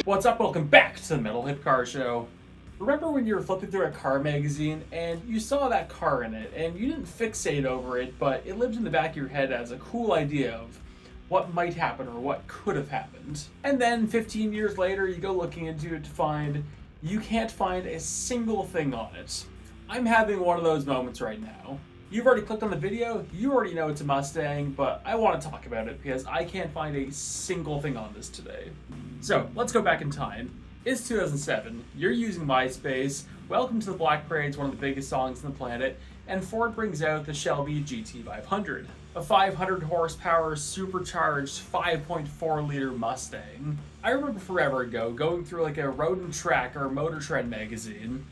What's up? Welcome back to the Metal Hip Car Show. Remember when you were flipping through a car magazine and you saw that car in it and you didn't fixate over it, but it lived in the back of your head as a cool idea of what might happen or what could have happened. And then 15 years later, you go looking into it to find you can't find a single thing on it. I'm having one of those moments right now. You've already clicked on the video, you already know it's a Mustang, but I want to talk about it because I can't find a single thing on this today. So, let's go back in time. It's 2007, you're using MySpace, Welcome to the Black Parade's one of the biggest songs on the planet, and Ford brings out the Shelby GT500, a 500 horsepower supercharged 5.4 liter Mustang. I remember forever ago going through like a Road and Track or Motor Trend magazine,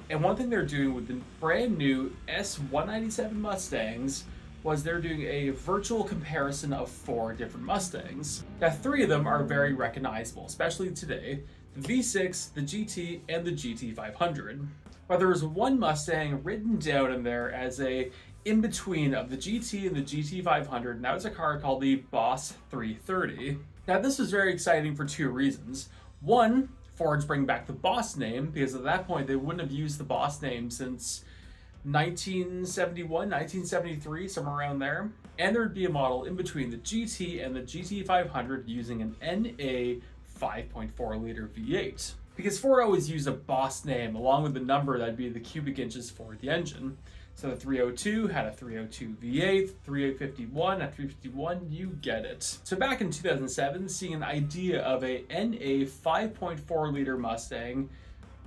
and one thing they're doing with the brand new S197 Mustangs was they're doing a virtual comparison of 4 different Mustangs. Now 3 of them are very recognizable, especially today: the V6, the GT, and the GT500. But there was one Mustang written down in there as a in-between of the GT and the GT500, and that was a car called the Boss 330. Now this was very exciting for 2 reasons. One, Ford's bringing back the Boss name, because at that point they wouldn't have used the Boss name since 1971, 1973, somewhere around there. And there would be a model in between the GT and the GT500 using an NA 5.4 liter V8. Because Ford always used a Boss name along with the number that'd be the cubic inches for the engine. So the 302 had a 302 V8, 351 at 351, you get it. So back in 2007, seeing an idea of a NA 5.4 liter Mustang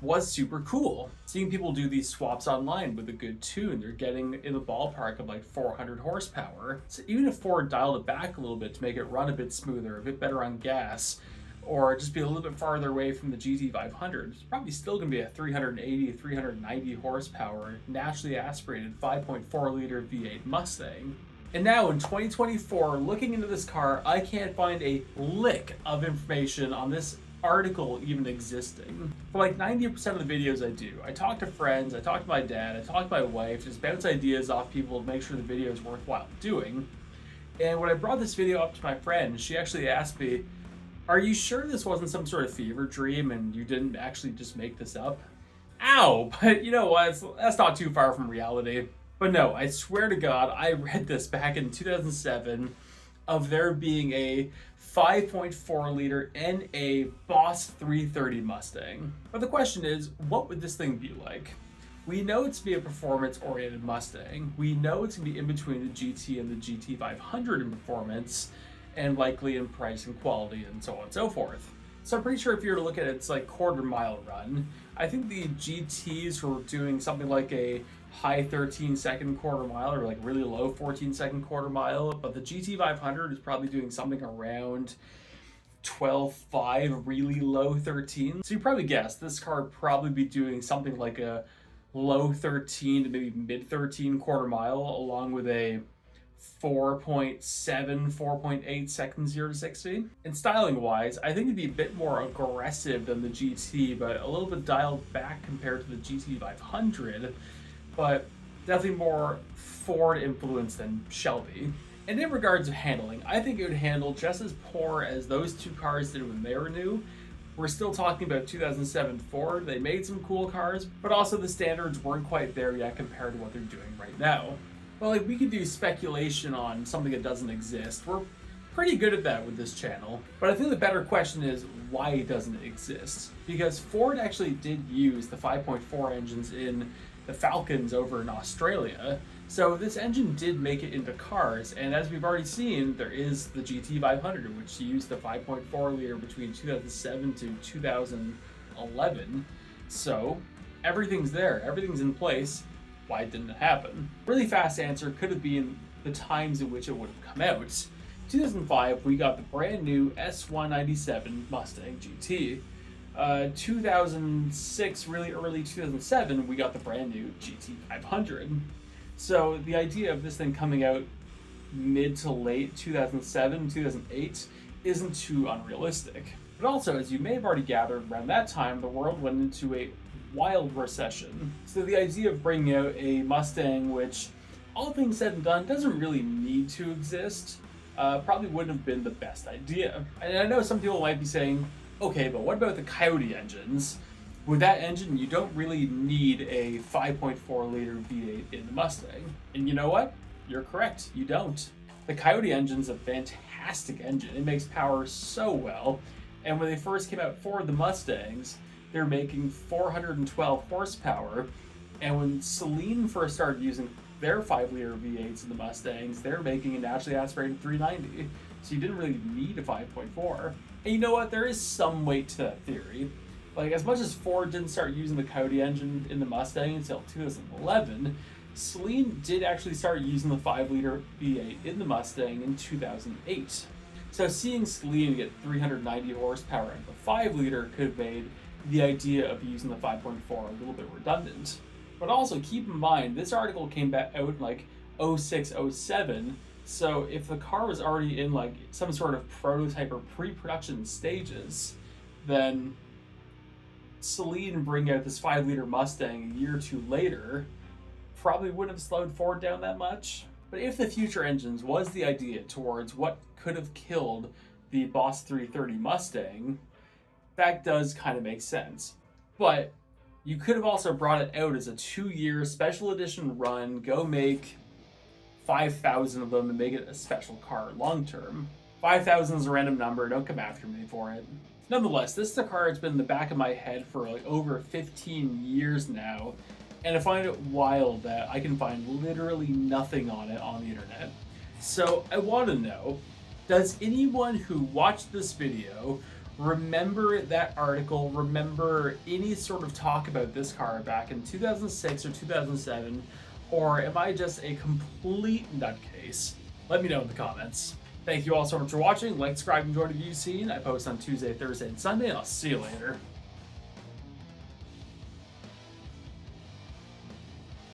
was super cool. Seeing people do these swaps online with a good tune, they're getting in the ballpark of like 400 horsepower. So even if Ford dialed it back a little bit to make it run a bit smoother, a bit better on gas, or just be a little bit farther away from the GT500, it's probably still going to be a 380, 390 horsepower, naturally aspirated 5.4 liter V8 Mustang. And now in 2024, looking into this car, I can't find a lick of information on this article even existing. For like 90% of the videos I do, I talk to friends, I talk to my dad, I talk to my wife, just bounce ideas off people to make sure the video is worthwhile doing. And when I brought this video up to my friend, she actually asked me, "Are you sure this wasn't some sort of fever dream and you didn't actually just make this up?" Ow, but you know what, that's not too far from reality. But no, I swear to God, I read this back in 2007 of there being a 5.4 liter NA Boss 330 Mustang. But the question is, what would this thing be like? We know it's to be a performance-oriented Mustang. We know it's going to be in between the GT and the GT500 in performance, and likely in price and quality and so on and so forth. So I'm pretty sure if you were to look at its like quarter mile run, I think the GTs were doing something like a high 13-second quarter mile or like really low 14-second quarter mile, but the GT500 is probably doing something around 12.5, really low 13. So you probably guess this car would probably be doing something like a low 13 to maybe mid 13 quarter mile, along with a 4.7, 4.8 seconds 0 to 60. And styling wise, I think it'd be a bit more aggressive than the GT, but a little bit dialed back compared to the GT500, but definitely more Ford influence than Shelby. And in regards to handling, I think it would handle just as poor as those 2 cars did when they were new. We're still talking about 2007 Ford. They made some cool cars, but also the standards weren't quite there yet compared to what they're doing right now. Well, like, we could do speculation on something that doesn't exist. We're pretty good at that with this channel. But I think the better question is, why doesn't it exist? Because Ford actually did use the 5.4 engines in the Falcons over in Australia. So this engine did make it into cars, and as we've already seen, there is the GT500, which used the 5.4 liter between 2007 to 2011. So everything's there, everything's in place. Why didn't it happen? Really fast answer could have been the times in which it would have come out. 2005, we got the brand new S197 Mustang GT. 2006, really early 2007, we got the brand new GT500. So the idea of this thing coming out mid to late 2007, 2008 isn't too unrealistic. But also, as you may have already gathered, around that time, the world went into a wild recession. So the idea of bringing out a Mustang, which, all things said and done, doesn't really need to exist, probably wouldn't have been the best idea. And I know some people might be saying, Okay, but what about the Coyote engines? With that engine, you don't really need a 5.4 liter V8 in the Mustang. And you know what? You're correct, you don't. The Coyote engine's a fantastic engine. It makes power so well. And when they first came out for the Mustangs, they were making 412 horsepower. And when Celine first started using their 5 liter V8s in the Mustangs, they're making a naturally aspirated 390. So you didn't really need a 5.4. And you know what? There is some weight to that theory. Like, as much as Ford didn't start using the Coyote engine in the Mustang until 2011, Celine did actually start using the 5 liter V8 in the Mustang in 2008. So seeing Celine get 390 horsepower out of the 5 liter could have made the idea of using the 5.4 a little bit redundant. But also keep in mind, this article came back out in like 06, 07. So if the car was already in like some sort of prototype or pre-production stages, then Celine bringing out this 5 liter Mustang a year or two later probably wouldn't have slowed Ford down that much. But if the future engines was the idea towards what could have killed the Boss 330 Mustang, that does kind of make sense. But you could have also brought it out as a 2-year special edition run, go make 5,000 of them and make it a special car long term. 5,000 is a random number, don't come after me for it. Nonetheless, this is a car that's been in the back of my head for like over 15 years now, and I find it wild that I can find literally nothing on it on the internet. So I want to know, does anyone who watched this video remember that article, remember any sort of talk about this car back in 2006 or 2007, or am I just a complete nutcase? Let me know in the comments. Thank you all so much for watching. Like, subscribe, enjoy the view scene. I post on Tuesday, Thursday, and Sunday, and I'll see you later.